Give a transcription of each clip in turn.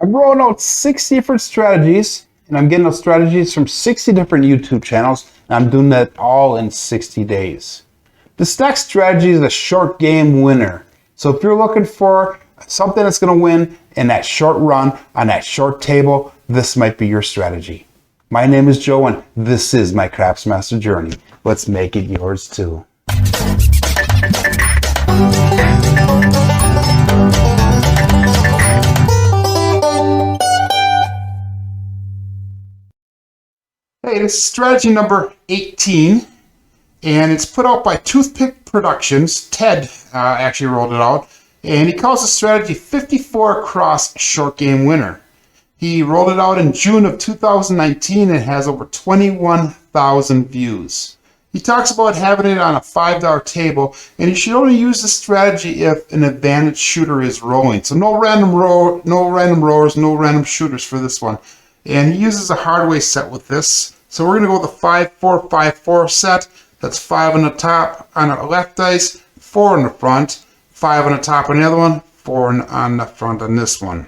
I'm rolling out 60 different strategies, and I'm getting those strategies from 60 different YouTube channels, and I'm doing that all in 60 days. This next strategy is a short game winner. So if you're looking for something that's going to win in that short run on that short table, this might be your strategy. My name is Joe, and this is my Craftsmaster journey. Let's make it yours too. Hey, this is strategy number 18, and it's put out by Toothpick Productions. Ted actually rolled it out, and he calls the strategy 54 across short game winner. He rolled it out in June of 2019 and has over 21,000 views. He talks about having it on a $5 table, and you should only use this strategy if an advantage shooter is rolling. So no random rowers, no random shooters for this one. And he uses a hardway set with this. So we're going to go with the 5-4-5-4 set. That's 5 on the top on our left dice, 4 on the front, 5 on the top on the other one, 4 on the front on this one.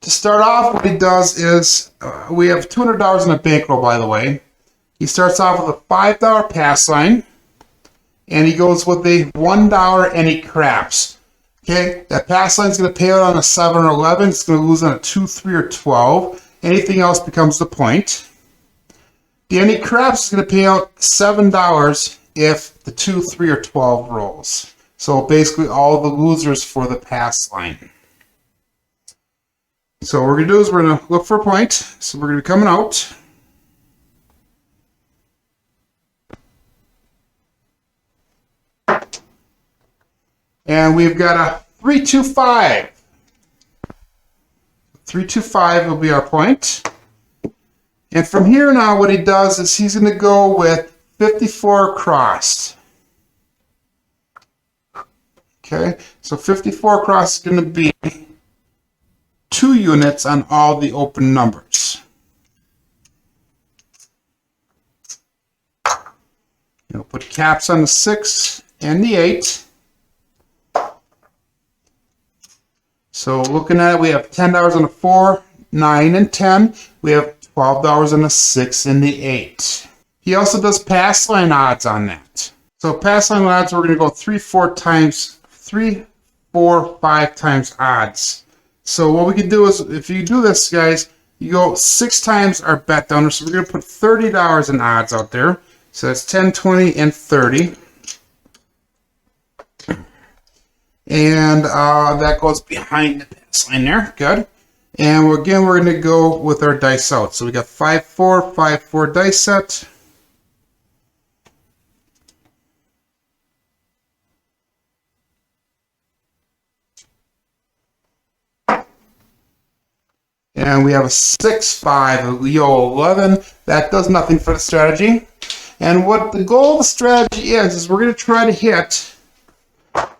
To start off, what he does is, we have $200 in the bankroll, by the way. He starts off with a $5 pass line, and he goes with a $1 any craps. Okay, that pass line is going to pay out on a 7 or 11. It's going to lose on a 2, 3, or 12. Anything else becomes the point. The any craps is going to pay out $7 if the 2, 3, or 12 rolls. So basically all the losers for the pass line. So what we're going to do is we're going to look for a point. So we're going to be coming out. And we've got a 3-2-5. 3-2-5 will be our point. And from here now, what he does is he's going to go with 54 across. Okay, so 54 across is going to be 2 units on all the open numbers. You'll put caps on the 6 and the 8. So looking at it, we have $10 on the 4, 9, and 10. We have $12 on the 6 and the 8. He also does pass line odds on that. So pass line odds, we're going to go 3, 4 times, 3, 4, 5 times odds. So what we can do is, if you do this, guys, you go 6 times our bet downer. So we're going to put $30 in odds out there. So that's 10, 20, and 30. And that goes behind the pass line there. Good. And again, we're going to go with our dice out. So we got 5-4, 5-4 dice set. And we have a 6-5, a Leo 11. That does nothing for the strategy. And what the goal of the strategy is we're going to try to hit.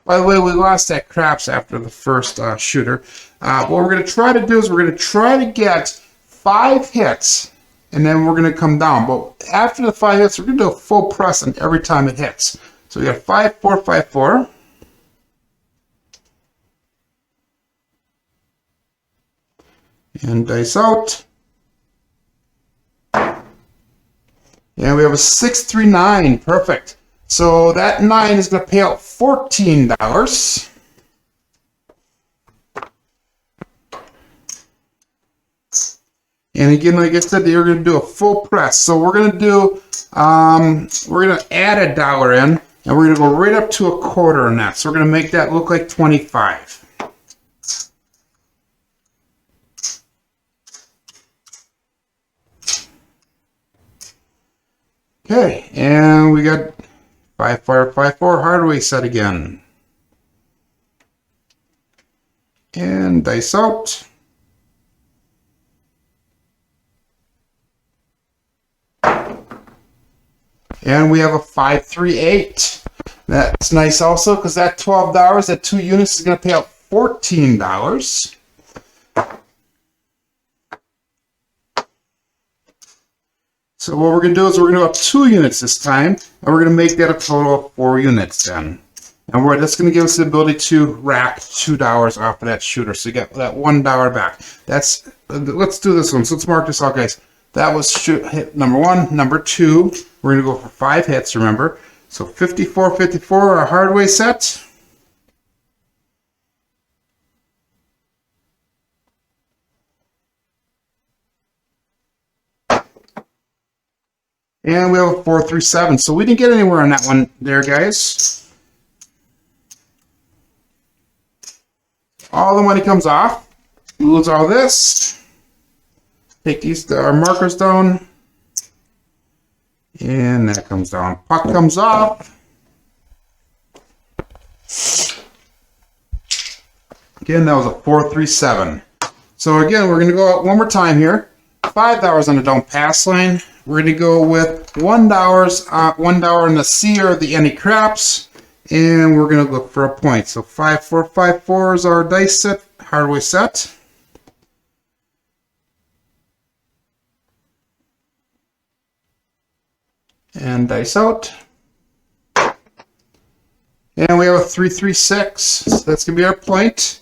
By the way, we lost that craps after the first shooter. What we're going to try to do is we're going to try to get 5 hits, and then we're going to come down. But after the 5 hits, we're going to do a full press on every time it hits. So we got 5-4, 5-4. And dice out. And we have a 6-3-9. Perfect. So that 9 is going to pay out $14. And again, like I said, you're going to do a full press. So we're going to do, we're going to add $1 in, and we're going to go right up to a quarter on that. So we're going to make that look like 25. Okay, and we got 5-4, 5-4 hardway set again. And dice out. And we have a 5-3-8. That's nice also, because that $12, that 2 units is going to pay out $14. So what we're going to do is we're going to go up 2 units this time, and we're going to make that a total of 4 units then. And that's going to give us the ability to rack $2 off of that shooter. So you got that $1 back. Let's do this one. So let's mark this out, guys. That was hit number 1. Number 2, we're going to go for 5 hits, remember. So 54, 54, our hard way set. And we have a 437. So we didn't get anywhere on that one there, guys. All the money comes off. Lose all this. Take our markers down. And that comes down. Puck comes off. Again, that was a 437. So again, we're going to go out one more time here. $5 on the don't pass line. We're going to go with $1 in the C or the any craps. And we're going to look for a point. So 5, 4, 5, 4 is our dice set, hardway set. And dice out. And we have a 3, 3, 6. So that's going to be our point.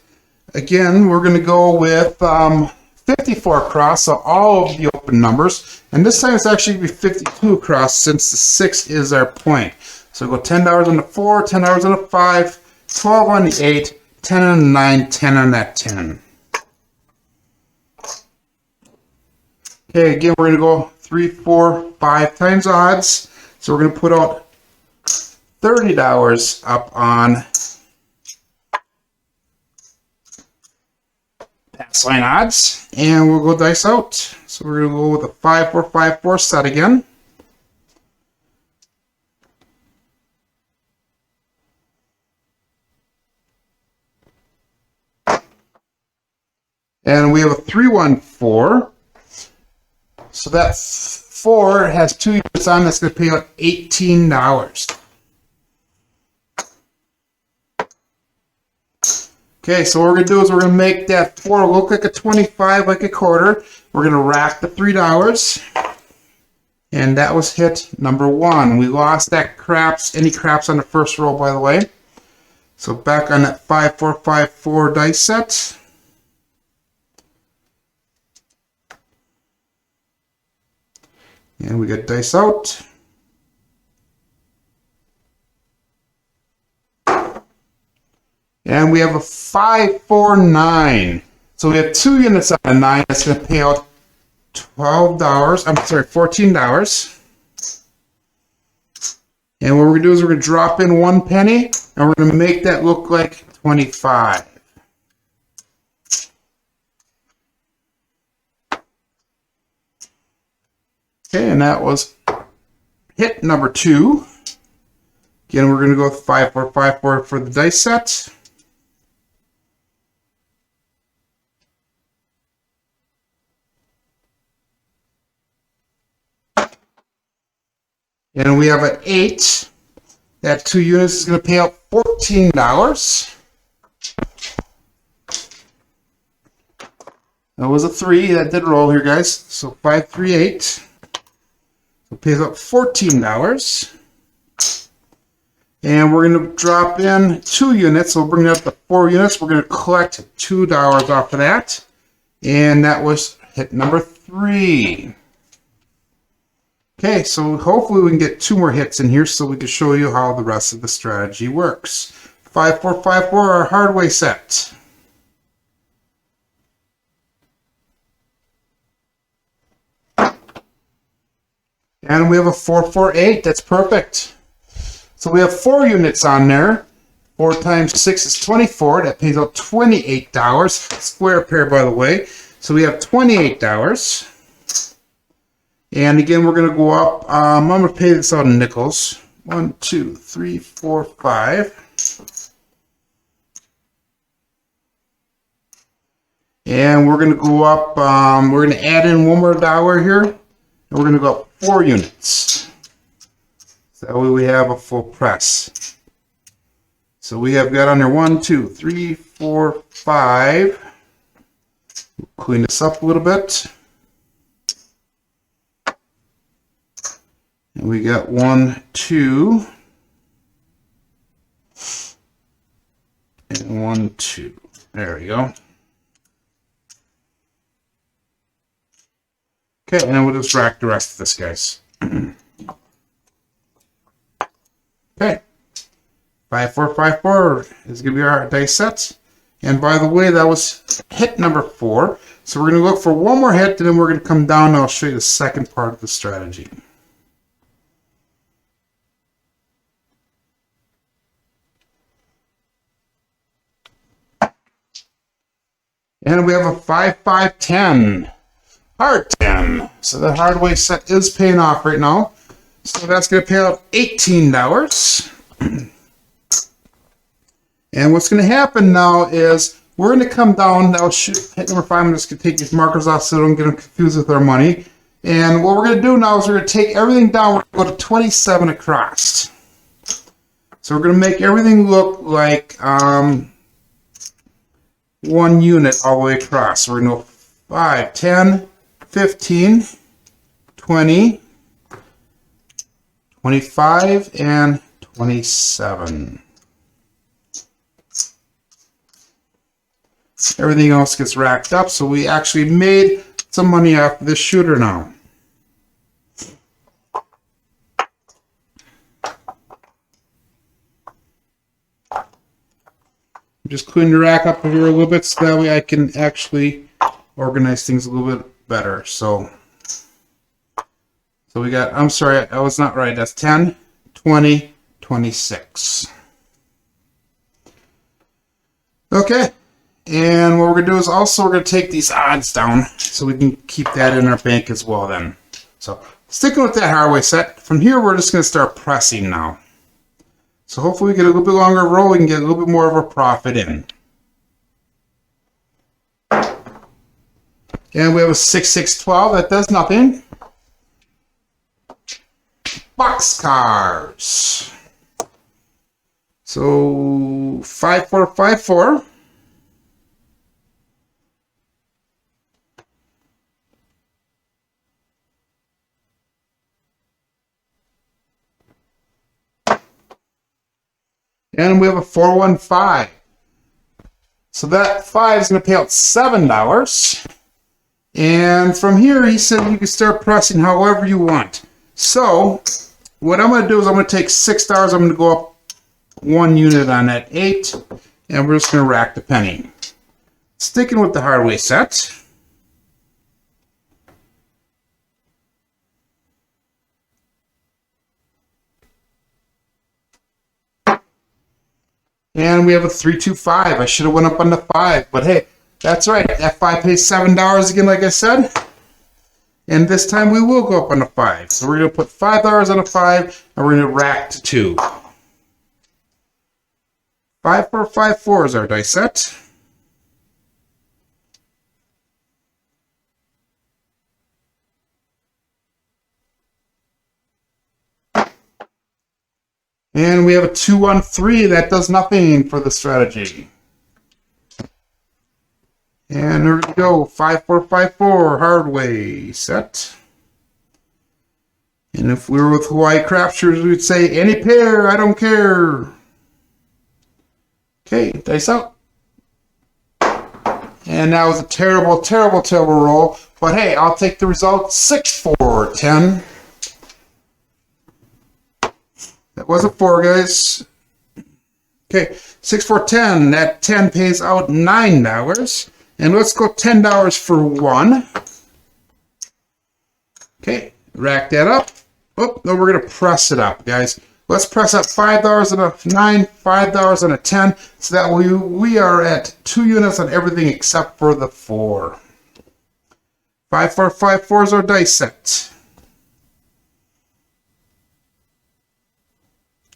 Again, we're going to go with 54 across, so all of the open numbers. And this time it's actually going to be 52 across since the 6 is our point. So we'll go $10 on the 4, $10 on the 5, 12 on the 8, 10 on the 9, 10 on that 10. Okay, again, we're going to go 3, 4, 5 times odds. So we're going to put out $30 up on pass line odds. And we'll go dice out. So we're going to go with a 5, 4, 5, 4 set again. And we have a 3, 1, 4. So that 4 has 2 units on. That's going to pay out $18. Okay, so what we're going to do is we're going to make that 4 look like a 25, like a quarter. We're going to rack the $3. And that was hit number 1. We lost that craps, any craps on the first roll, by the way. So back on that 5, 4, 5, 4 dice set. And we get dice out. And we have a 5, 4, 9. So we have 2 units on a 9. That's going to pay out $12. I'm sorry, $14. And what we're going to do is we're going to drop in 1 penny, and we're going to make that look like 25. Okay, and that was hit number 2. Again, we're going to go with 5, 4, 5, 4 for the dice set. And we have an 8. That 2 units is going to pay out $14. That was a 3. That did roll here, guys. So 5, 3, 8. So it pays out $14. And we're going to drop in 2 units. So we'll bring that up to 4 units. We're going to collect $2 off of that. And that was hit number 3. Okay, so hopefully we can get 2 more hits in here so we can show you how the rest of the strategy works. 5, 4, 5, 4, our hard way set. And we have a 4, 4, 8. That's perfect. So we have 4 units on there. 4 times 6 is 24. That pays out $28. Square pair, by the way. So we have $28. And again, we're going to go up. I'm going to pay this out in nickels. 1, 2, 3, 4, 5. And we're going to go up. We're going to add in 1 more dollar here. And we're going to go up 4 units. So that way we have a full press. So we have got on there 1, 2, 3, 4, 5. We'll clean this up a little bit. And we got 1, 2, And 1, 2. There we go. Okay, and then we'll just rack the rest of this, guys. Okay. 5, 4, 5, 4 is going to be our dice set. And by the way, that was hit number 4. So we're going to look for one more hit, and then we're going to come down, and I'll show you the second part of the strategy. And we have a 5, 5, 10. Hard 10. So the hardway set is paying off right now. So that's going to pay out $18. And what's going to happen now is we're going to come down. Now hit number 5. I'm just going to take these markers off so I don't get them confused with our money. And what we're going to do now is we're going to take everything down. We're going to go to 27 across. So we're going to make everything look like 1 unit all the way across. So we're going to go 5, 10, 15, 20, 25, and 27. Everything else gets racked up, so we actually made some money off this shooter now. Just clean the rack up here a little bit so that way I can actually organize things a little bit better. So we got, I'm sorry, I was not right. That's 10, 20, 26. Okay. And what we're going to do is also we're going to take these odds down so we can keep that in our bank as well then. So sticking with that hardway set, from here we're just going to start pressing now. So hopefully we get a little bit longer roll, we can get a little bit more of a profit in. And we have a 6, 6, 12, that does nothing. Boxcars. So 5, 4, 5, 4. And we have a 415. So that 5 is going to pay out $7. And from here, he said you can start pressing however you want. So what I'm going to do is I'm going to take $6. I'm going to go up 1 unit on that 8. And we're just going to rack the penny. Sticking with the hardway set. And we have a 3, 2, 5. I should have went up on the 5, but hey, that's right. That 5 pays $7 again, like I said. And this time we will go up on the 5. So we're going to put $5 on a 5, and we're going to rack to 2. 5, 4, 5, 4 is our dice set. And we have a 2, 1, 3. That does nothing for the strategy. And there we go. 5, 4, 5, 4. Hardway set. And if we were with Hawaii Crapsters, we'd say, any pair, I don't care. Okay, dice out. And that was a terrible, terrible, terrible roll. But hey, I'll take the result. 6, 4, 10. That was a 4, guys. Okay, 6, 4, 10. That 10 pays out $9. And let's go $10 for 1. Okay, rack that up. Oh, no, we're going to press it up, guys. Let's press up $5 on a 9, $5 on a 10. So that we are at 2 units on everything except for the 4. 5, 4, 5, 4 is our dice set.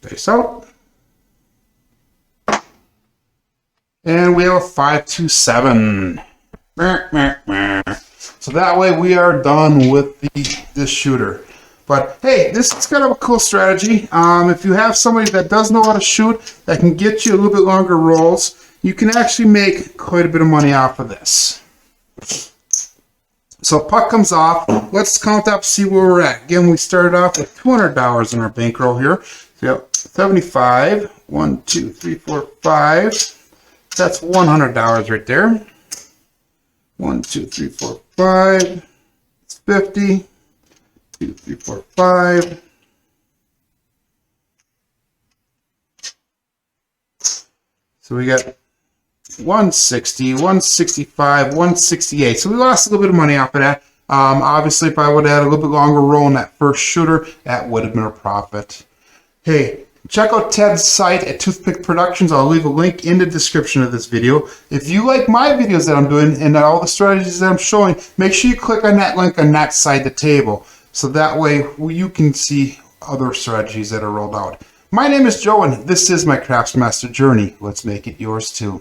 Dice out. And we have a 5, 2, 7. So that way we are done with this shooter. But hey, this is kind of a cool strategy. If you have somebody that does know how to shoot, that can get you a little bit longer rolls, you can actually make quite a bit of money off of this. So puck comes off. Let's count up, see where we're at. Again, we started off with $200 in our bankroll here. So 75, 1, 2, 3, 4, 5. That's $100 right there. 1, 2, 3, 4, 5. It's 50. 2, 3, 4, 5. So we got 160, 165, 168. So we lost a little bit of money off of that. Obviously, if I would have had a little bit longer roll on that first shooter, that would have been a profit. Hey, check out Ted's site at Toothpick Productions. I'll leave a link in the description of this video. If you like my videos that I'm doing and all the strategies that I'm showing, make sure you click on that link on that side of the table. So that way you can see other strategies that are rolled out. My name is Joe, and this is my Craftsmaster journey. Let's make it yours too.